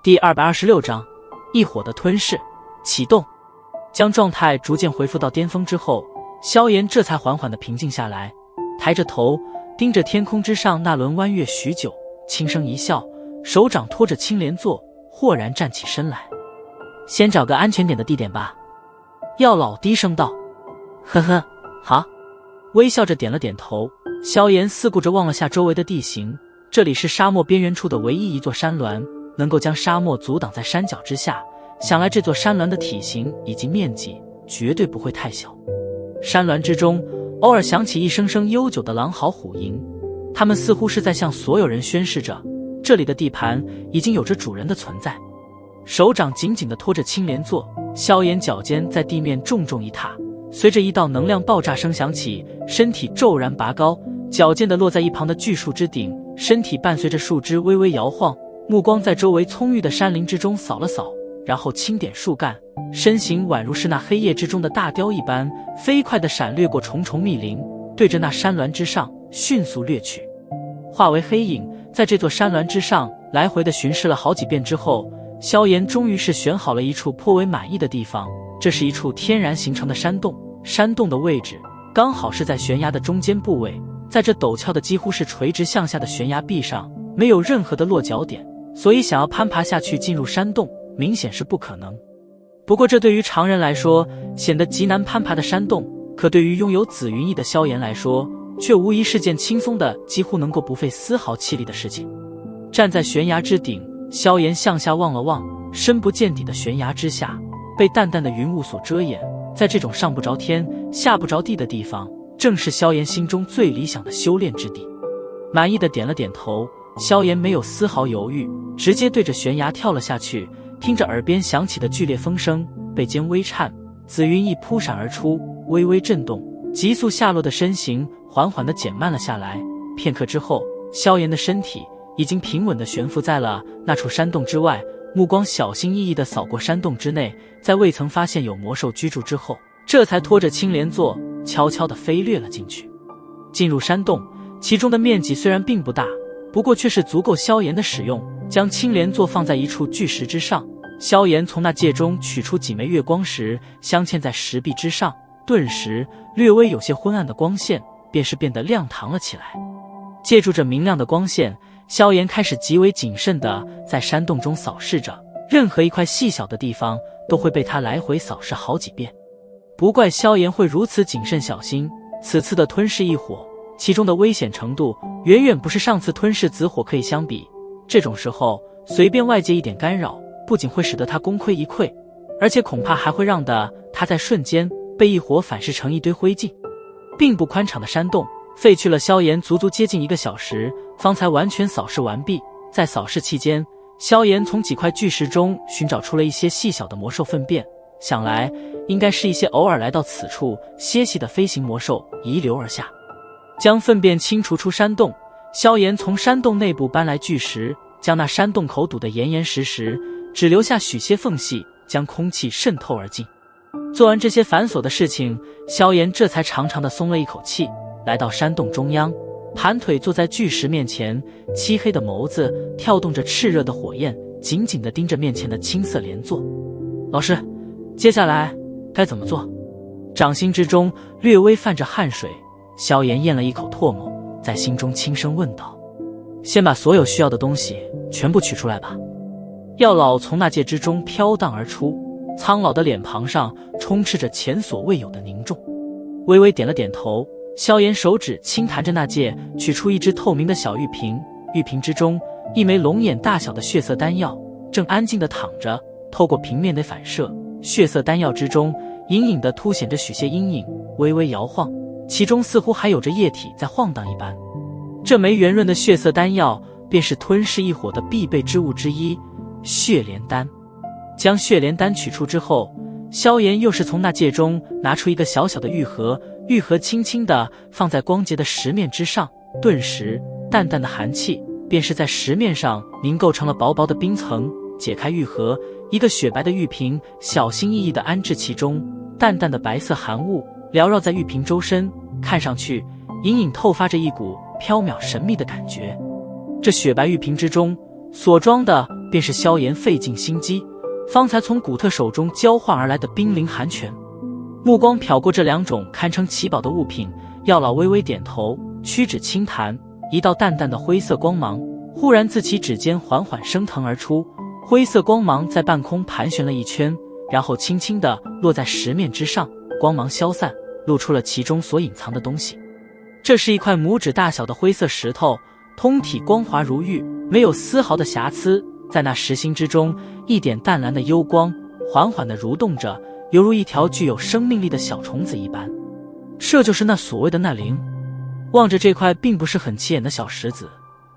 第226章异火的吞噬启动。将状态逐渐恢复到巅峰之后，萧炎这才缓缓地平静下来，抬着头盯着天空之上那轮弯月许久，轻声一笑，手掌托着青莲座，豁然站起身来。先找个安全点的地点吧。药老低声道。呵呵，好。微笑着点了点头。萧炎四顾着望了下周围的地形，这里是沙漠边缘处的唯一一座山峦，能够将沙漠阻挡在山脚之下，想来这座山峦的体型以及面积绝对不会太小。山峦之中偶尔响起一声声悠久的狼嚎虎吟，他们似乎是在向所有人宣示着，这里的地盘已经有着主人的存在。手掌紧紧地托着青莲座，萧炎脚尖在地面重重一踏，随着一道能量爆炸声响起，身体骤然拔高，矫健地落在一旁的巨树之顶，身体伴随着树枝微微摇晃，目光在周围葱郁的山林之中扫了扫，然后轻点树干，身形宛如是那黑夜之中的大雕一般，飞快地闪掠过重重密林，对着那山峦之上迅速掠去。化为黑影，在这座山峦之上来回地巡视了好几遍之后，萧炎终于是选好了一处颇为满意的地方。这是一处天然形成的山洞，山洞的位置刚好是在悬崖的中间部位，在这陡峭的几乎是垂直向下的悬崖壁上，没有任何的落脚点，所以想要攀爬下去进入山洞明显是不可能。不过这对于常人来说显得极难攀爬的山洞，可对于拥有紫云翼的萧炎来说却无疑是件轻松的几乎能够不费丝毫气力的事情。站在悬崖之顶，萧炎向下望了望，深不见底的悬崖之下被淡淡的云雾所遮掩，在这种上不着天下不着地的地方，正是萧炎心中最理想的修炼之地。满意的点了点头，萧炎没有丝毫犹豫，直接对着悬崖跳了下去。听着耳边响起的剧烈风声，背肩微颤，紫云翼扑闪而出，微微震动，急速下落的身形缓缓地减慢了下来。片刻之后，萧炎的身体已经平稳地悬浮在了那处山洞之外，目光小心翼翼地扫过山洞之内，在未曾发现有魔兽居住之后，这才拖着青莲座悄悄地飞掠了进去。进入山洞，其中的面积虽然并不大，不过却是足够萧炎的使用。将青莲座放在一处巨石之上，萧炎从那戒中取出几枚月光石，镶嵌在石壁之上，顿时略微有些昏暗的光线便是变得亮堂了起来。借助着明亮的光线，萧炎开始极为谨慎地在山洞中扫视着，任何一块细小的地方都会被他来回扫视好几遍。不怪萧炎会如此谨慎小心，此次的吞噬异火，其中的危险程度远远不是上次吞噬紫火可以相比。这种时候随便外界一点干扰，不仅会使得他功亏一篑，而且恐怕还会让他在瞬间被异火反噬成一堆灰烬。并不宽敞的山洞废去了萧炎足足接近1个小时，方才完全扫视完毕。在扫视期间，萧炎从几块巨石中寻找出了一些细小的魔兽粪便，想来应该是一些偶尔来到此处歇息的飞行魔兽遗留而下。将粪便清除出山洞，萧炎从山洞内部搬来巨石，将那山洞口堵得严严实实，只留下许些缝隙，将空气渗透而进。做完这些繁琐的事情，萧炎这才长长的松了一口气，来到山洞中央，盘腿坐在巨石面前，漆黑的眸子跳动着炽热的火焰，紧紧地盯着面前的青色莲座。老师，接下来该怎么做？掌心之中略微泛着汗水，萧炎咽了一口唾沫，在心中轻声问道：先把所有需要的东西全部取出来吧。药老从那戒之中飘荡而出，苍老的脸庞上充斥着前所未有的凝重。微微点了点头，萧炎手指轻弹着那戒，取出一只透明的小玉瓶，玉瓶之中一枚龙眼大小的血色丹药正安静地躺着，透过平面的反射，血色丹药之中隐隐地凸显着许些阴影，微微摇晃，其中似乎还有着液体在晃荡一般。这枚圆润的血色丹药便是吞噬异火的必备之物之一，血莲丹。将血莲丹取出之后，萧炎又是从那戒中拿出一个小小的玉盒，玉盒轻轻地放在光洁的石面之上，顿时淡淡的寒气便是在石面上凝构成了薄薄的冰层。解开玉盒，一个雪白的玉瓶小心翼翼地安置其中，淡淡的白色寒雾缭绕在玉瓶周身，看上去隐隐透发着一股缥缈神秘的感觉。这雪白玉瓶之中所装的便是萧炎费尽心机，方才从古特手中交换而来的冰灵寒拳。目光瞟过这2种堪称奇宝的物品，药老微微点头，屈指轻弹，一道淡淡的灰色光芒忽然自其指尖缓缓升腾而出，灰色光芒在半空盘旋了一圈，然后轻轻地落在石面之上，光芒消散，露出了其中所隐藏的东西。这是一块拇指大小的灰色石头，通体光滑如玉，没有丝毫的瑕疵，在那石心之中，一点淡蓝的幽光缓缓地蠕动着，犹如一条具有生命力的小虫子一般。这就是那所谓的那灵。望着这块并不是很起眼的小石子，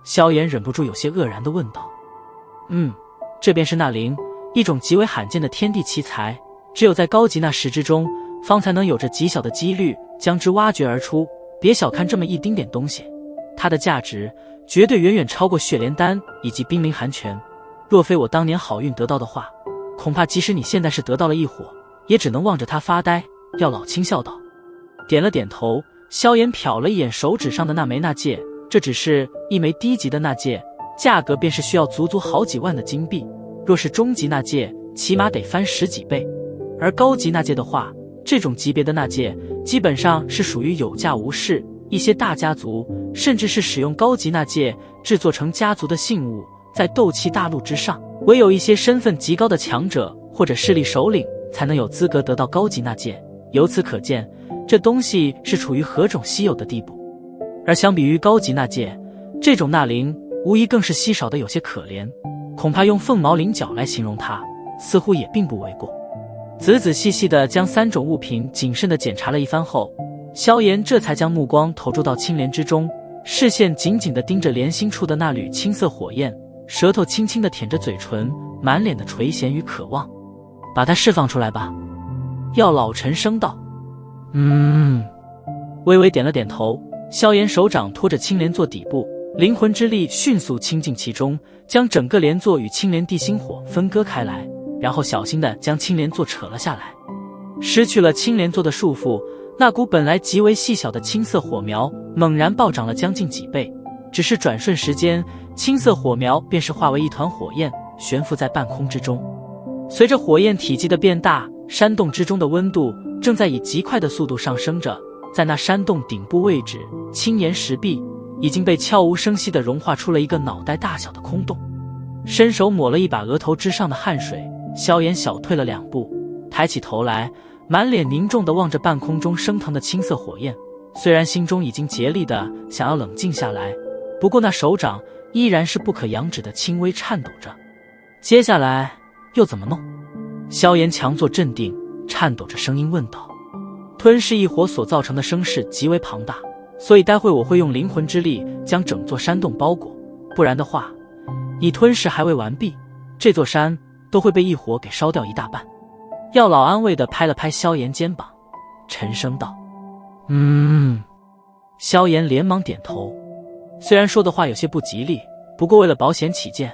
萧炎忍不住有些愕然地问道：这便是那灵，一种极为罕见的天地奇才，只有在高级那石之中，方才能有着极小的几率将之挖掘而出。别小看这么一丁点东西，它的价值绝对远远超过血莲丹以及冰灵寒拳。若非我当年好运得到的话，恐怕即使你现在是得到了一伙，也只能望着它发呆。药老轻笑道。点了点头，萧炎瞟了一眼手指上的那枚纳戒，这只是一枚低级的纳戒，价格便是需要足足好几万的金币，若是中级纳戒，起码得翻10几倍，而高级纳戒的话，这种级别的纳戒基本上是属于有价无市，一些大家族甚至是使用高级纳戒制作成家族的信物，在斗气大陆之上，唯有一些身份极高的强者或者势力首领才能有资格得到高级纳戒，由此可见这东西是处于何种稀有的地步。而相比于高级纳戒，这种纳灵无疑更是稀少的有些可怜，恐怕用凤毛麟角来形容它似乎也并不为过。仔仔细细地将3种物品谨慎地检查了一番后，萧炎这才将目光投注到青莲之中，视线紧紧地盯着莲心处的那缕青色火焰，舌头轻轻地舔着嘴唇，满脸的垂涎与渴望。把它释放出来吧。药老沉声道。微微点了点头，萧炎手掌托着青莲座底部，灵魂之力迅速倾进其中，将整个莲座与青莲地心火分割开来，然后小心地将青莲座扯了下来。失去了青莲座的束缚，那股本来极为细小的青色火苗猛然暴涨了将近几倍，只是转瞬时间，青色火苗便是化为一团火焰，悬浮在半空之中。随着火焰体积的变大，山洞之中的温度正在以极快的速度上升着，在那山洞顶部位置，青岩石壁已经被悄无声息地融化出了一个脑袋大小的空洞。伸手抹了一把额头之上的汗水，萧炎小退了2步，抬起头来，满脸凝重地望着半空中升腾的青色火焰，虽然心中已经竭力地想要冷静下来，不过那手掌依然是不可扬止的轻微颤抖着。接下来又怎么弄？萧炎强作镇定，颤抖着声音问道。吞噬异火所造成的声势极为庞大，所以待会我会用灵魂之力将整座山洞包裹，不然的话，你吞噬还未完毕，这座山都会被异火给烧掉一大半。药老安慰地拍了拍萧炎肩膀，沉声道。萧炎连忙点头，虽然说的话有些不吉利，不过为了保险起见，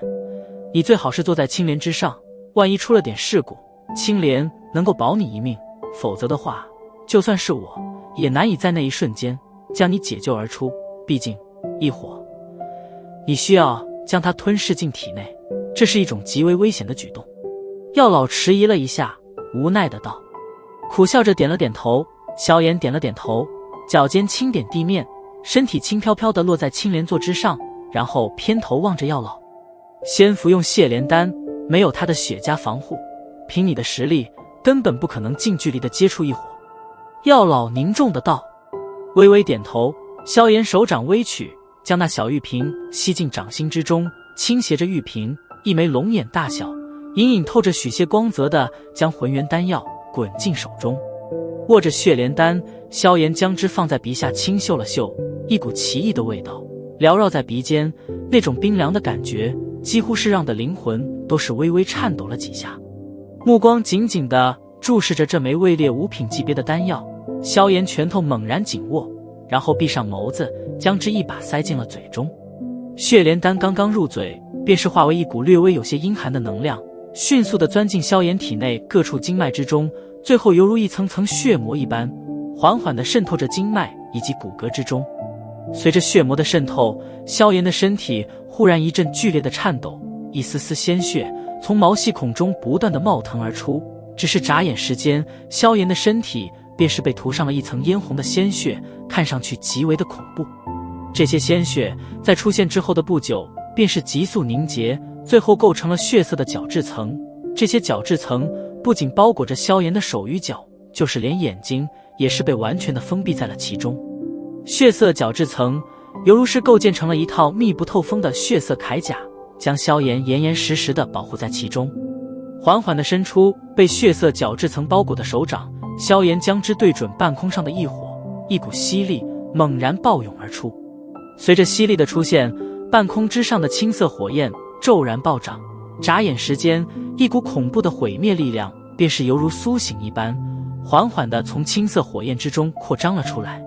你最好是坐在青莲之上，万一出了点事故，青莲能够保你一命，否则的话，就算是我也难以在那一瞬间将你解救而出，毕竟异火你需要将它吞噬进体内，这是一种极为危险的举动。药老迟疑了一下，无奈的道。苦笑着点了点头，萧炎点了点头，脚尖轻点地面，身体轻飘飘地落在青莲座之上，然后偏头望着药老。先服用血莲丹，没有他的血加防护，凭你的实力根本不可能近距离地接触异火。药老凝重的道。微微点头，萧炎手掌微曲，将那小玉瓶吸进掌心之中，倾斜着玉瓶，一枚龙眼大小，隐隐透着许些光泽的将浑元丹药滚进手中。握着血莲丹，萧炎将之放在鼻下轻嗅了嗅，一股奇异的味道缭绕在鼻尖，那种冰凉的感觉几乎是让的灵魂都是微微颤抖了几下。目光紧紧地注视着这枚位列5品级别的丹药，萧炎拳头猛然紧握，然后闭上眸子，将之一把塞进了嘴中。血莲丹刚刚入嘴，便是化为一股略微有些阴寒的能量，迅速地钻进萧炎体内各处经脉之中，最后犹如一层层血膜一般，缓缓地渗透着经脉以及骨骼之中。随着血膜的渗透，萧炎的身体忽然一阵剧烈的颤抖，一丝丝鲜血从毛细孔中不断的冒腾而出，只是眨眼时间，萧炎的身体便是被涂上了一层嫣红的鲜血，看上去极为的恐怖。这些鲜血在出现之后的不久，便是急速凝结，最后构成了血色的角质层。这些角质层不仅包裹着萧炎的手与脚，就是连眼睛也是被完全的封闭在了其中。血色角质层犹如是构建成了一套密不透风的血色铠甲，将萧炎严严实实地保护在其中。缓缓地伸出被血色角质层包裹的手掌，萧炎将之对准半空上的异火，一股吸力猛然暴涌而出。随着吸力的出现，半空之上的青色火焰骤然暴涨，眨眼时间，一股恐怖的毁灭力量便是犹如苏醒一般，缓缓地从青色火焰之中扩张了出来。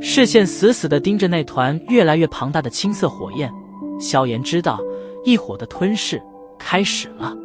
视线死死地盯着那团越来越庞大的青色火焰，萧炎知道异火的吞噬开始了。